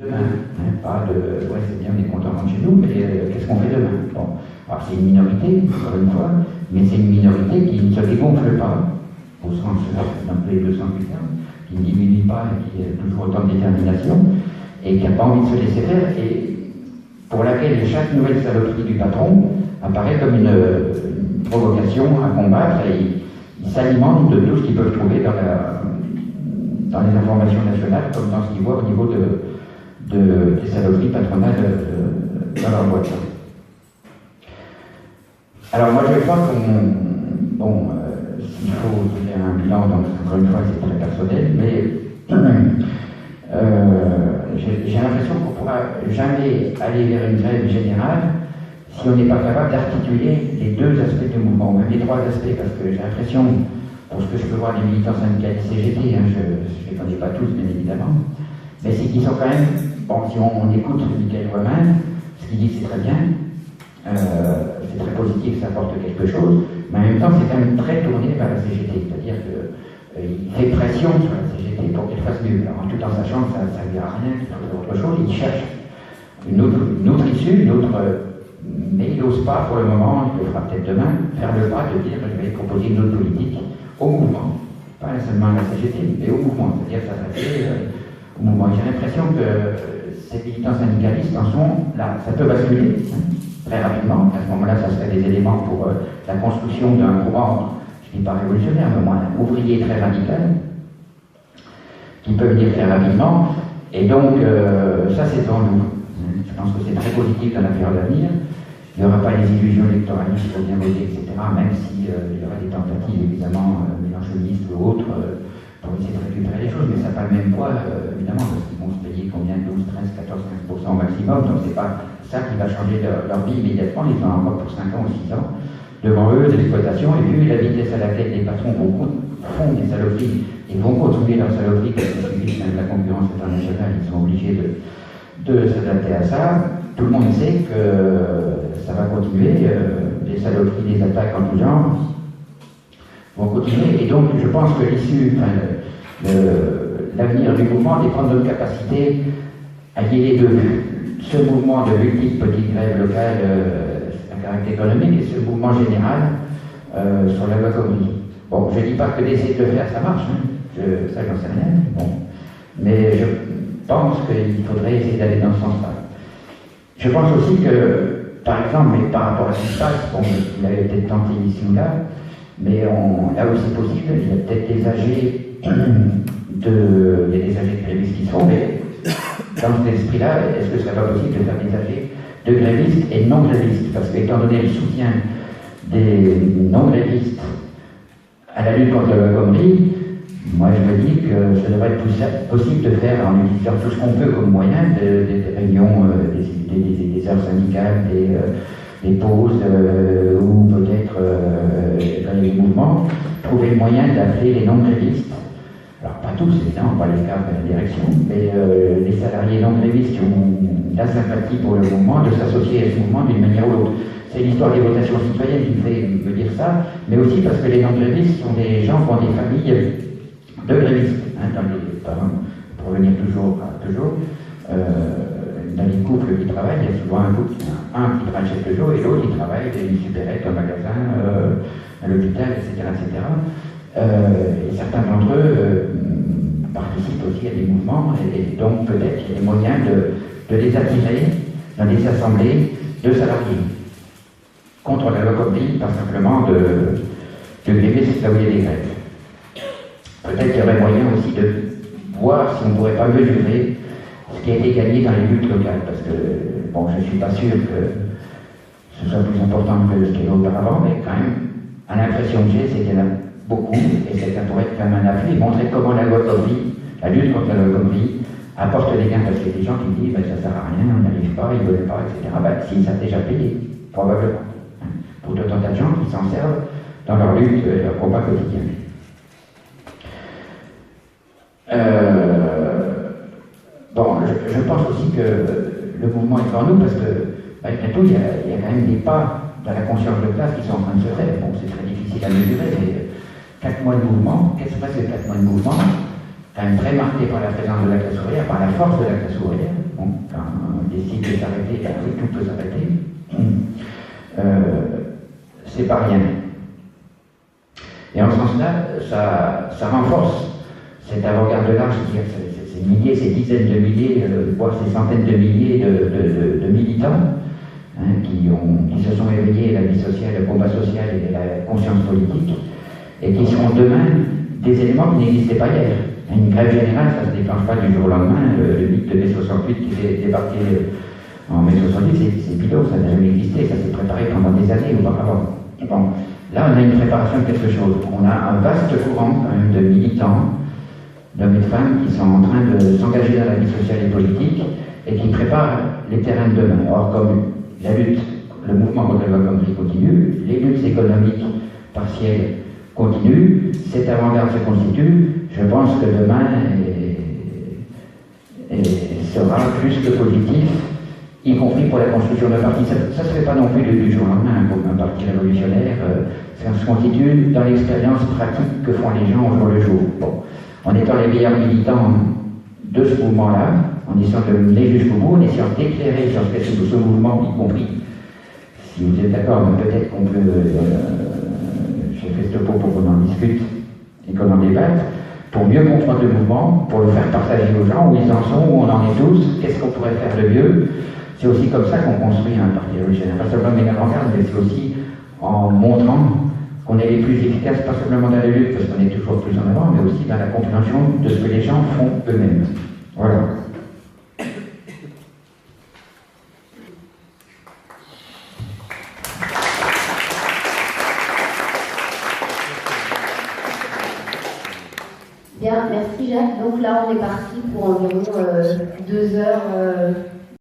Demain, hein, pas de ouais, c'est bien, on est content chez nous, mais qu'est-ce qu'on fait demain? Bon, alors c'est une minorité, encore une fois, mais c'est une minorité qui ne se dégonfle pas, au sens d'un peu les 200 termes, qui ne diminue pas et qui a toujours autant de détermination, et qui n'a pas envie de se laisser faire, et pour laquelle chaque nouvelle saloperie du patron apparaît comme une provocation à combattre, et ils s'alimentent de tout ce qu'ils peuvent trouver dans les informations nationales, comme dans ce qu'ils voient au niveau des saloperies patronales dans leur boîte. Alors moi je crois s'il faut faire un bilan, donc encore une fois c'est très personnel, mais j'ai l'impression qu'on ne pourra jamais aller vers une grève générale si on n'est pas capable d'articuler les deux aspects du mouvement, même les trois aspects, parce que j'ai l'impression, pour ce que je peux voir des militants syndicalistes CGT, hein, je ne les connais pas tous bien évidemment, mais c'est qu'ils sont quand même, bon, si on écoute Michael Weyman, ce qu'il dit c'est très bien, c'est très positif, ça apporte quelque chose, mais en même temps c'est quand même très tourné vers la CGT, c'est-à-dire qu'il fait pression sur la CGT pour qu'elle fasse mieux, alors tout en sachant que ça ne servira à rien, qu'il faut faire autre chose, il cherche une autre issue, mais il n'ose pas pour le moment, il le fera peut-être demain, faire le pas de dire je vais proposer une autre politique au mouvement, pas seulement à la CGT, mais au mouvement, c'est-à-dire s'adresser au mouvement. J'ai l'impression que ces militants syndicalistes en sont là, ça peut basculer très rapidement, à ce moment-là ça serait des éléments pour la construction d'un courant, je ne dis pas révolutionnaire, mais au moins ouvrier très radical, qui peut venir très rapidement, et donc ça c'est devant nous. Je pense que c'est très positif dans la période à venir. Il n'y aura pas les illusions électoralistes pour bien voter, etc., même s'il y aura des tentatives, évidemment, mélanchonistes ou autres, pour essayer de récupérer les choses, mais ça n'a pas le même poids, évidemment, parce qu'ils vont se payer combien, 12, 13, 14, 15% au maximum, donc c'est pas ça qui va changer leur vie immédiatement, ils ont encore pour 5 ans ou 6 ans devant eux de l'exploitation, et vu la vitesse à laquelle les patrons font des saloperies, et vont continuer leurs saloperies, parce que subissent la concurrence internationale, ils sont obligés de s'adapter à ça. Tout le monde sait que ça va continuer, les saloperies, les attaques en tout genre vont continuer, et donc je pense que l'issue, l'avenir du mouvement dépend de notre capacité à lier les deux. Ce mouvement de multiples petites grèves locales à caractère économique et ce mouvement général sur la loi Khomri. Bon, je ne dis pas que d'essayer de le faire, ça marche, hein. Ça j'en sais rien, bon. Mais je pense qu'il faudrait essayer d'aller dans ce sens-là. Je pense aussi que, par exemple, mais par rapport à ce qui se passe, bon, il avait peut-être tenté ici ou là, mais là où c'est possible, il y a peut-être des AG il y a des AG de grévistes qui se font, mais dans cet esprit-là, est-ce que ce serait pas possible de faire des AG de grévistes et non grévistes? Parce qu'étant donné le soutien des non-grévistes à la lutte contre la loi Khomri, moi je me dis que ça devrait être possible de faire, en utilisant tout ce qu'on peut comme moyen, des réunions, des heures syndicales, des pauses, ou peut-être dans les mouvements, trouver le moyen d'appeler les non-grévistes. Alors pas tous, évidemment, pas les cadres de la direction, mais les salariés non-grévistes qui ont la sympathie pour le mouvement, de s'associer à ce mouvement d'une manière ou l'autre. C'est l'histoire des votations citoyennes qui me fait me dire ça, mais aussi parce que les non-grévistes sont des gens qui ont des familles de grévistes, hein, pour revenir toujours, dans les couples qui travaillent, il y a souvent un couple, un qui travaille chez Peugeot et l'autre qui travaille dans une supérette, un magasin, à l'hôpital, etc. Et certains d'entre eux participent aussi à des mouvements, et donc peut-être qu'il y a des moyens de les attirer dans des assemblées de salariés contre la loi Khomri, pas simplement de grévistes là où il y a des grèves. Peut-être qu'il y aurait moyen aussi de voir si on ne pourrait pas mesurer ce qui a été gagné dans les luttes locales, parce que, bon, je ne suis pas sûr que ce soit plus important que ce qu'il y a auparavant, mais quand même, à l'impression que j'ai, c'est qu'il y en a beaucoup, et que ça pourrait être quand même un appui, montrer comment la loi Khomri, la lutte contre la loi Khomri, apporte des gains, parce qu'il y a des gens qui disent, ben, ça ne sert à rien, on n'arrive pas, ils ne veulent pas, etc. Ben, si, ça a déjà payé, probablement, pour de tas de gens qui s'en servent dans leur lutte et leur combat quotidien. Bon, je pense aussi que le mouvement est devant nous parce que, malgré tout, il y a quand même des pas dans la conscience de classe qui sont en train de se faire. Bon, c'est très difficile à mesurer, mais 4 mois de mouvement, qu'est-ce que c'est que 4 mois de mouvement, quand même très marqué par la présence de la classe ouvrière, par la force de la classe ouvrière, décide de s'arrêter, après tout peut s'arrêter, c'est pas rien. Et en ce sens-là, ça renforce cette avant-garde-là, je veux dire, ces milliers, ces dizaines de milliers, voire ces centaines de milliers de militants qui se sont éveillés à la vie sociale, au combat social et à la conscience politique, et qui seront demain des éléments qui n'existaient pas hier. Une grève générale, ça ne se déclenche pas du jour au lendemain. Le mythe de mai 68 qui s'est débarqué en mai 68, c'est bidon, ça n'a jamais existé, ça s'est préparé pendant des années auparavant. Bon, là, on a une préparation de quelque chose. On a un vaste courant quand même de militants, d'hommes et de femmes qui sont en train de s'engager dans la vie sociale et politique et qui préparent les terrains de demain. Or, comme la lutte, le mouvement contre la loi Connery continue, les luttes économiques partielles continuent, cette avant-garde se constitue, je pense que demain sera plus que positif, y compris pour la construction d'un parti. Ça ne se fait pas non plus du jour au lendemain pour un parti révolutionnaire, ça se constitue dans l'expérience pratique que font les gens au jour le jour. Bon. En étant les meilleurs militants de ce mouvement-là, en essayant de mener jusqu'au bout, en essayant d'éclairer sur ce que c'est ce mouvement, y compris, si vous êtes d'accord, peut-être qu'on peut, j'ai fait ce topo pour qu'on en discute et qu'on en débatte, pour mieux comprendre le mouvement, pour le faire partager aux gens, où ils en sont, où on en est tous, qu'est-ce qu'on pourrait faire de mieux. C'est aussi comme ça qu'on construit un parti révolutionnaire, pas seulement une avant-garde, mais c'est aussi en montrant qu'on est les plus efficaces, pas simplement dans la lutte, parce qu'on est toujours plus en avant, mais aussi dans la compréhension de ce que les gens font eux-mêmes. Voilà. Bien, merci Jacques. Donc là, on est parti pour environ 2 heures